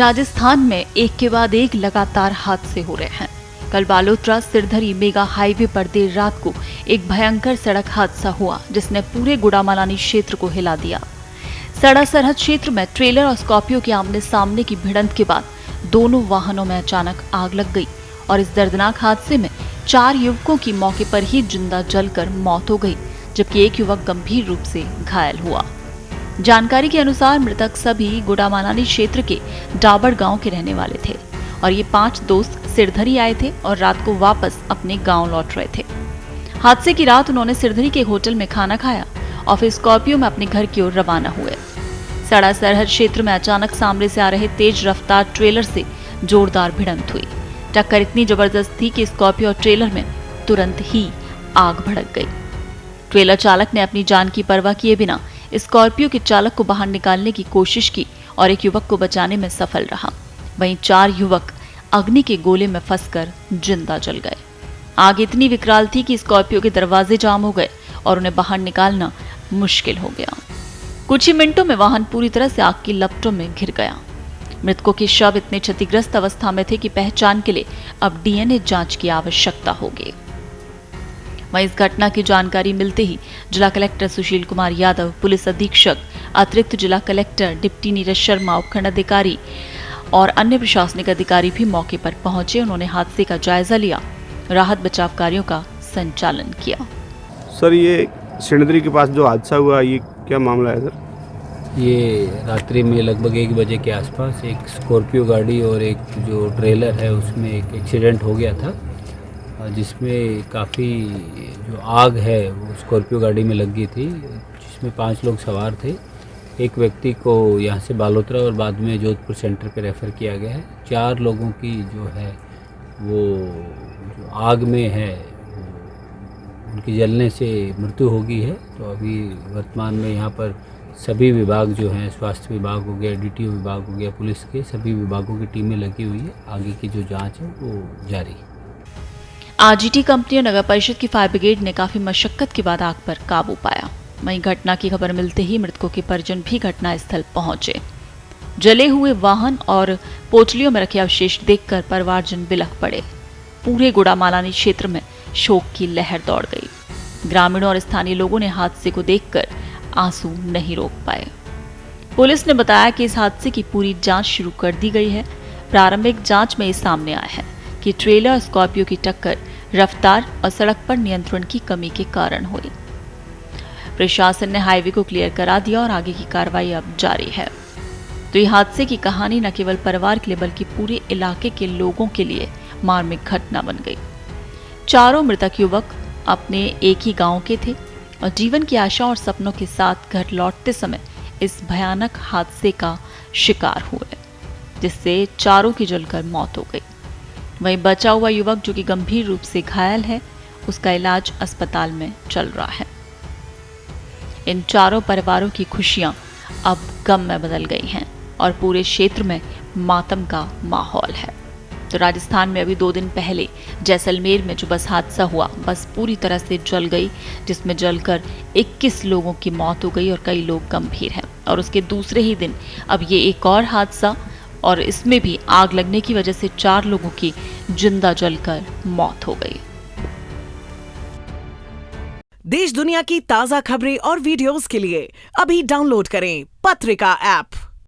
राजस्थान में एक के बाद एक लगातार हादसे हो रहे हैं। कल बालोतरा सिरधरी मेगा हाईवे पर देर रात को एक भयंकर सड़क हादसा हुआ जिसने पूरे गुड़ामालानी क्षेत्र को हिला दिया। सड़ा सरहद क्षेत्र में ट्रेलर और स्कॉर्पियो के आमने सामने की भिड़ंत के बाद दोनों वाहनों में अचानक आग लग गई और इस दर्दनाक हादसे में 4 युवकों की मौके पर ही जिंदा जलकर मौत हो गई, जबकि एक युवक गंभीर रूप से घायल हुआ। जानकारी के अनुसार मृतक सभी गुड़ामालानी क्षेत्र के डाबर गांव के रहने वाले थे और ये 5 दोस्त सिरधरी आए थे और रात को वापस अपने गांव लौट रहे थे। हादसे की रात उन्होंने सिरधरी के होटल में खाना खाया और फिर स्कॉर्पियो में अपने घर की ओर रवाना हुए। सड़ा सरहद क्षेत्र में अचानक सामने से आ रहे तेज रफ्तार ट्रेलर से जोरदार भिड़ंत हुई। टक्कर इतनी जबरदस्त थी कि स्कॉर्पियो और ट्रेलर में तुरंत ही आग भड़क गई। ट्रेलर चालक ने अपनी जान की परवाह किए बिना स्कॉर्पियो के चालक को बाहर निकालने की कोशिश की और एक युवक को बचाने में सफल रहा। वहीं 4 युवक अग्नि के गोले में फंसकर जिंदा जल गए। आग इतनी विकराल थी कि स्कॉर्पियो के दरवाजे जाम हो गए और उन्हें बाहर निकालना मुश्किल हो गया। कुछ ही मिनटों में वाहन पूरी तरह से आग की लपटों में घिर गया। मृतकों के शव इतने क्षतिग्रस्त अवस्था में थे कि पहचान के लिए अब डीएनए जांच की आवश्यकता होगी। वहीं इस घटना की जानकारी मिलते ही जिला कलेक्टर सुशील कुमार यादव, पुलिस अधीक्षक, अतिरिक्त जिला कलेक्टर, डिप्टी नीरज शर्मा, उपखंड अधिकारी और अन्य प्रशासनिक अधिकारी भी मौके पर पहुंचे। उन्होंने हादसे का जायजा लिया, राहत बचाव कार्यों का संचालन किया। सर, ये सिरधरी के पास जो हादसा हुआ, ये क्या मामला है सर? ये रात्रि में लगभग 1 बजे के आसपास एक स्कॉर्पियो गाड़ी और एक जो ट्रेलर है उसमें एक एक्सीडेंट हो गया था, जिसमें काफ़ी जो आग है वो स्कॉर्पियो गाड़ी में लग गई थी, जिसमें 5 लोग सवार थे। एक व्यक्ति को यहाँ से बालोतरा और बाद में जोधपुर सेंटर पे रेफ़र किया गया है। 4 लोगों की जो है वो जो आग में है उनकी जलने से मृत्यु हो गई है। तो अभी वर्तमान में यहाँ पर सभी विभाग जो हैं, स्वास्थ्य विभाग हो गया, डीटीओ विभाग हो गया, पुलिस के सभी विभागों की टीमें लगी हुई है। आगे की जो जांच है वो जारी है। आरजीटी कंपनी और नगर परिषद की फायर ब्रिगेड ने काफी मशक्कत के बाद आग पर काबू पाया। वहीं घटना की खबर मिलते ही मृतकों के परिजन भी घटना स्थल पहुंचे। जले हुए वाहन और पोटलियों में रखे अवशेष देखकर परिवारजन बिलख पड़े। पूरे गुड़ामालानी क्षेत्र में शोक की लहर दौड़ गई। ग्रामीणों और स्थानीय लोगों ने हादसे को देखकर आंसू नहीं रोक पाए। पुलिस ने बताया कि इस हादसे की पूरी जांच शुरू कर दी गई है। प्रारंभिक जांच में ये सामने आया है कि ट्रेलर और स्कॉर्पियो की टक्कर रफ्तार और सड़क पर नियंत्रण की कमी के कारण हुई। प्रशासन ने हाईवे को क्लियर करा दिया और आगे की कार्रवाई अब जारी है। तो ये हादसे की कहानी न केवल परिवार के लिए बल्कि पूरे इलाके के लोगों के लिए मार्मिक घटना बन गई। चारों मृतक युवक अपने एक ही गांव के थे और जीवन की आशा और सपनों के साथ घर लौटते समय इस भयानक हादसे का शिकार हुए, जिससे चारों की जलकर मौत हो गई। वहीं बचा हुआ युवक जो कि गंभीर रूप से घायल है, उसका इलाज अस्पताल में चल रहा है। इन चारों परिवारों की खुशियां अब गम में बदल गई हैं और पूरे क्षेत्र में मातम का माहौल है। तो राजस्थान में अभी 2 दिन पहले जैसलमेर में जो बस हादसा हुआ, बस पूरी तरह से जल गई, जिसमें जलकर 21 लोगों की मौत हो गई और कई लोग गंभीर हैं। और उसके दूसरे ही दिन अब ये एक और हादसा, और इसमें भी आग लगने की वजह से 4 लोगों की जिंदा जलकर मौत हो गई। देश दुनिया की ताजा खबरें और वीडियोस के लिए अभी डाउनलोड करें पत्रिका ऐप।